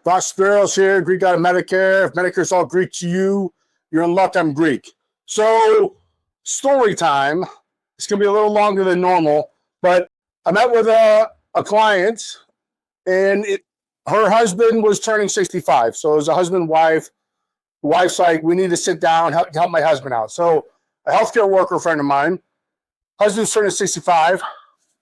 Voss Speros here, Greek out of Medicare. If Medicare's all Greek to you, you're in luck, I'm Greek. So, story time. It's going to be a little longer than normal, but I met with a client, and her husband was turning 65. So it was a husband-wife. The wife's like, we need to sit down, help my husband out. So a healthcare worker friend of mine, husband's turning 65,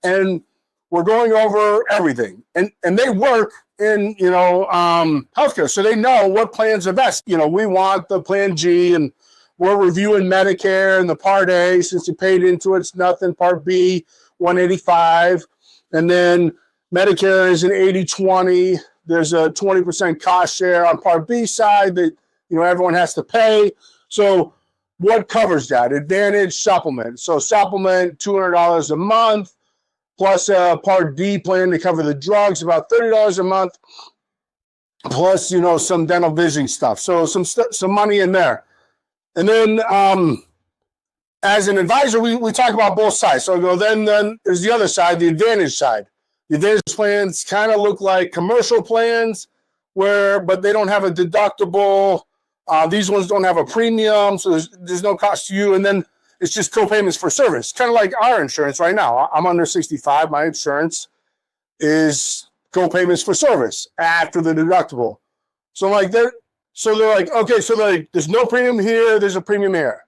and we're going over everything. And they work in, healthcare, so they know what plans are best. We want the Plan G, and we're reviewing Medicare and the Part A. Since you paid into it, it's nothing. Part B, 185. And then Medicare is an 80-20. There's a 20% cost share on Part B side that, everyone has to pay. So what covers that? Advantage supplement. So supplement, $200 a month, plus a Part D plan to cover the drugs, about $30 a month, plus, some dental vision stuff. So some money in there. And then as an advisor, we talk about both sides. So I go, then there's the other side, the Advantage side. The Advantage plans kind of look like commercial plans, but they don't have a deductible. These ones don't have a premium, so there's no cost to you. And then it's just co-payments for service, kind of like our insurance right now. I'm under 65. My insurance is co-payments for service after the deductible. So they're like, okay, so there's no premium here, there's a premium here.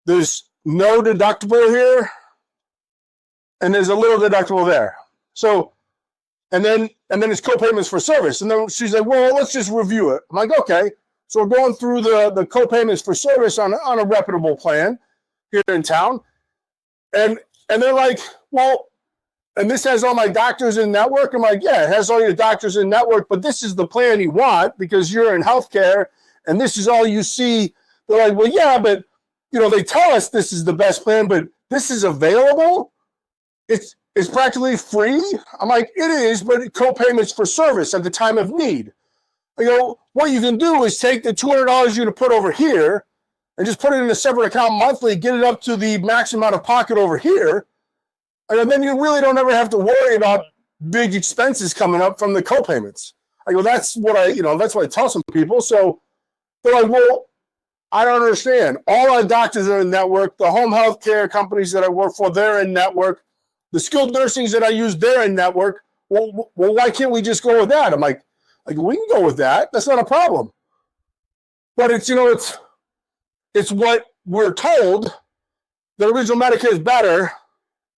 There's no deductible here, and there's a little deductible there. So, and then it's co-payments for service. And then she's like, well, let's just review it. I'm like, okay. So we're going through the co-payments for service on a reputable plan here in town. And they're like, well, and this has all my doctors in network. I'm like, yeah, it has all your doctors in network, but this is the plan you want because you're in healthcare and this is all you see. They're like, well, yeah, but they tell us this is the best plan, but this is available. It's practically free. I'm like, it is, but co-payments for service at the time of need. I go, what you can do is take the $200 you're going to put over here and just put it in a separate account monthly, get it up to the maximum out of pocket over here. And then you really don't ever have to worry about big expenses coming up from the co-payments. I go, that's what I tell some people. So they're like, well, I don't understand. All our doctors are in network. The home health care companies that I work for, they're in network. The skilled nursings that I use, they're in network. Well, why can't we just go with that? I'm like, we can go with that. That's not a problem. But it's what we're told. The original Medicare is better,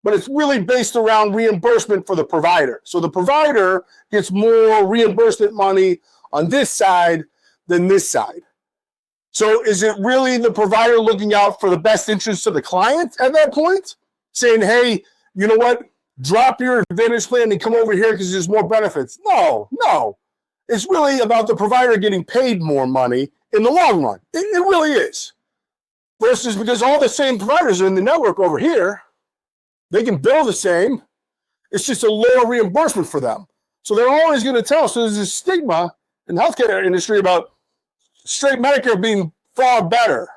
but it's really based around reimbursement for the provider. So the provider gets more reimbursement money on this side than this side. So is it really the provider looking out for the best interest of the client at that point? Saying, hey, you know what? Drop your Advantage plan and come over here because there's more benefits. No. It's really about the provider getting paid more money in the long run. It really is. Versus because all the same providers are in the network over here, they can bill the same. It's just a lower reimbursement for them. So they're always going to tell. So there's a stigma in the healthcare industry about straight Medicare being far better.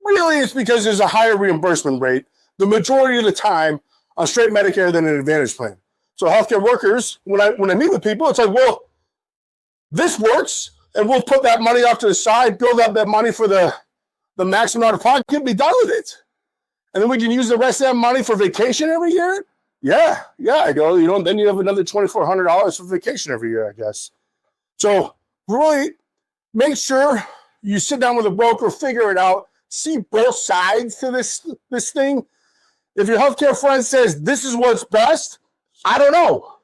Really, it's because there's a higher reimbursement rate the majority of the time on straight Medicare than an Advantage plan. So healthcare workers, when I meet with people, it's like, well, this works, and we'll put that money off to the side, build up that money for the maximum out of pocket, be done with it. And then we can use the rest of that money for vacation every year? Yeah, I go, then you have another $2,400 for vacation every year, I guess. So really make sure you sit down with a broker, figure it out, see both sides to this thing. If your healthcare friend says this is what's best, I don't know.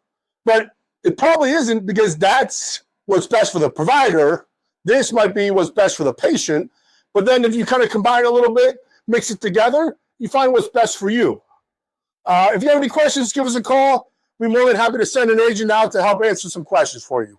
But it probably isn't because that's what's best for the provider. This might be what's best for the patient. But then if you kind of combine a little bit, mix it together, you find what's best for you. If you have any questions, give us a call. We're more than happy to send an agent out to help answer some questions for you.